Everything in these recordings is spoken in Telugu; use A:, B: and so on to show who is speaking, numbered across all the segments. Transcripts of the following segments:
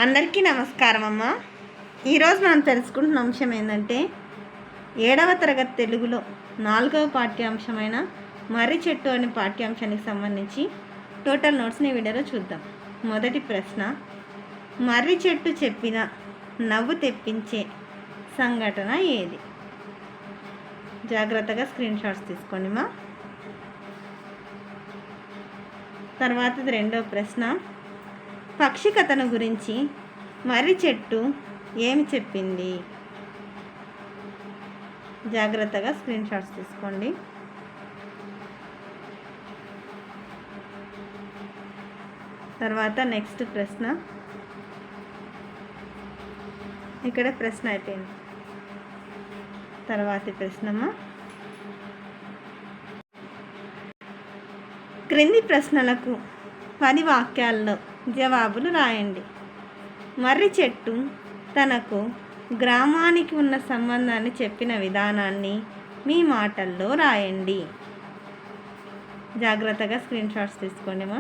A: అందరికీ నమస్కారం అమ్మ. ఈరోజు మనం తెలుసుకుంటున్న అంశం ఏంటంటే 7వ తరగతి తెలుగులో 4వ పాఠ్యాంశమైన మర్రి చెట్టు అనే పాఠ్యాంశానికి సంబంధించి టోటల్ నోట్స్ని ఈ వీడియోలో చూద్దాం. మొదటి ప్రశ్న, మర్రి చెట్టు చెప్పిన నవ్వు తెప్పించే సంఘటన ఏది? జాగ్రత్తగా స్క్రీన్ షాట్స్ తీసుకోండి మా. తర్వాతది రెండవ ప్రశ్న, పక్షి కథను గురించి మర్రి చెట్టు ఏమి చెప్పింది? జాగ్రత్తగా స్క్రీన్ షాట్స్ తీసుకోండి. తర్వాత నెక్స్ట్ ప్రశ్న, ఇక్కడ ప్రశ్న అయిపోయింది. తర్వాతి ప్రశ్నమ్మా, క్రింది ప్రశ్నలకు 10 వాక్యాల్లో జవాబులు రాయండి. మర్రి చెట్టు తనకు గ్రామానికి ఉన్న సంబంధాన్ని చెప్పిన విధానాన్ని మీ మాటల్లో రాయండి. జాగ్రత్తగా స్క్రీన్ షాట్స్ తీసుకోండి మా.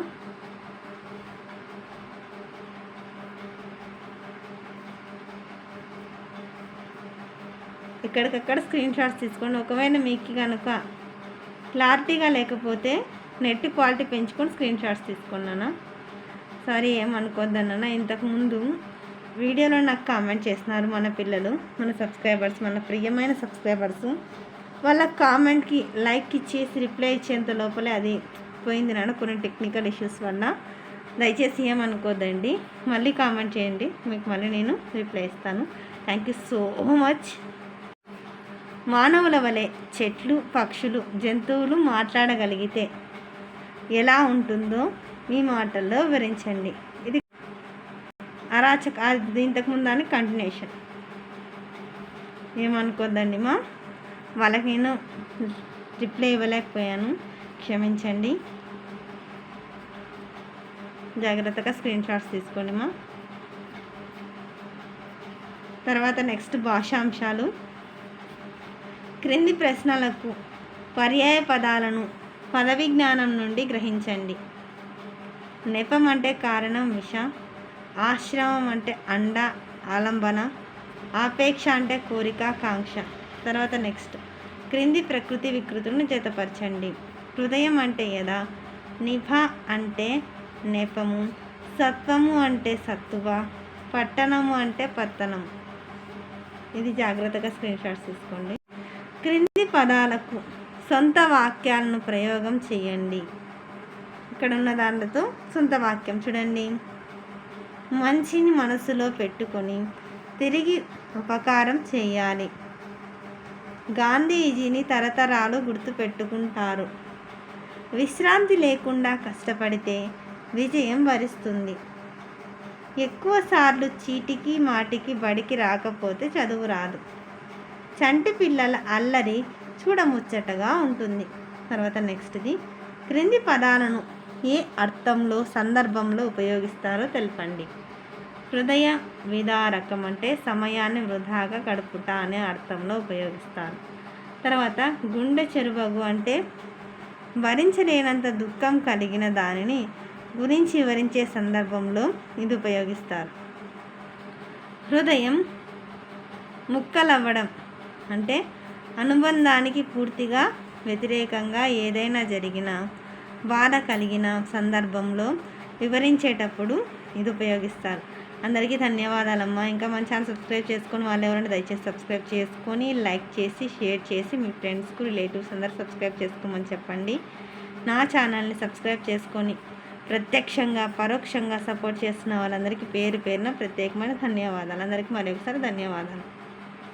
A: ఎక్కడికక్కడ స్క్రీన్ షాట్స్ తీసుకోండి. ఒకవేళ మీకు కనుక క్లారిటీగా లేకపోతే నెట్ క్వాలిటీ పెంచుకొని స్క్రీన్ షాట్స్ తీసుకున్నాను. సారీ, ఏమనుకోద్దన్న. ఇంతకుముందు వీడియోలో నాకు కామెంట్ చేస్తున్నారు మన పిల్లలు, మన సబ్స్క్రైబర్స్, మన ప్రియమైన సబ్స్క్రైబర్స్. వాళ్ళ కామెంట్కి లైక్ ఇచ్చేసి రిప్లై ఇచ్చేంత లోపలే అది పోయింది నాన్న, కొన్ని టెక్నికల్ ఇష్యూస్ వల్ల. దయచేసి ఏమనుకోద్దండి, మళ్ళీ కామెంట్ చేయండి, మీకు మళ్ళీ నేను రిప్లై ఇస్తాను. Thank you so much. మానవుల వలె చెట్లు, పక్షులు, జంతువులు మాట్లాడగలిగితే ఎలా ఉంటుందో మీ మాటల్లో వివరించండి. ఇది ఇంతకుముందు దాని కంటిన్యూషన్. ఏమనుకోద్దండి మా, వాళ్ళకి నేను రిప్లై ఇవ్వలేకపోయాను, క్షమించండి. జాగ్రత్తగా స్క్రీన్ షాట్స్ తీసుకోండి మా. తర్వాత నెక్స్ట్ భాషాంశాలు. క్రింది ప్రశ్నలకు పర్యాయ పదాలను పద విజ్ఞానం నుండి గ్రహించండి. నెపం అంటే కారణం, విష. ఆశ్రమం అంటే అండ, ఆలంబన. ఆపేక్ష అంటే కోరిక, కాంక్ష. తర్వాత నెక్స్ట్, క్రింది ప్రకృతి వికృతులను జతపరచండి. హృదయం అంటే యద, నిభ అంటే నెపము, సత్వము అంటే సత్తువ, పట్టణము అంటే పత్తనం. ఇది జాగ్రత్తగా స్క్రీన్ షాట్స్ తీసుకోండి. క్రింది పదాలకు సొంత వాక్యాలను ప్రయోగం చేయండి. ఇక్కడ ఉన్న దానితో సొంత వాక్యం చూడండి. మంచిని మనసులో పెట్టుకొని తిరిగి ఉపకారం చేయాలి. గాంధీజీని తరతరాలు గుర్తుపెట్టుకుంటారు. విశ్రాంతి లేకుండా కష్టపడితే విజయం వరిస్తుంది. ఎక్కువసార్లు చీటికి మాటికి బడికి రాకపోతే చదువు రాదు. చంటి పిల్లల అల్లరి చూడముచ్చటగా ఉంటుంది. తర్వాత నెక్స్ట్ది, క్రింది పదాలను ఏ అర్థంలో, సందర్భంలో ఉపయోగిస్తారో తెలపండి. హృదయ విదారకం అంటే సమయాన్ని వృధాగా గడుపుట అనే అర్థంలో ఉపయోగిస్తారు. తర్వాత గుండె చెరువగు అంటే భరించలేనంత దుఃఖం కలిగిన దానిని గురించి వివరించే సందర్భంలో ఇది ఉపయోగిస్తారు. హృదయం ముక్కలవ్వడం అంటే అనుబంధానికి పూర్తిగా వ్యతిరేకంగా ఏదైనా జరిగిన బాధ కలిగిన సందర్భంలో వివరించేటప్పుడు ఇది ఉపయోగిస్తారు. అందరికీ ధన్యవాదాలమ్మా. ఇంకా మన ఛానల్ సబ్స్క్రైబ్ చేసుకొని వాళ్ళు ఎవరైనా దయచేసి సబ్స్క్రైబ్ చేసుకొని లైక్ చేసి షేర్ చేసి మీ ఫ్రెండ్స్కు, రిలేటివ్స్ అందరూ సబ్స్క్రైబ్ చేసుకోమని చెప్పండి. నా ఛానల్ని సబ్స్క్రైబ్ చేసుకొని ప్రత్యక్షంగా పరోక్షంగా సపోర్ట్ చేస్తున్న వాళ్ళందరికీ పేరు పేరున ప్రత్యేకమైన ధన్యవాదాలు. అందరికీ మరొకసారి ధన్యవాదాలు.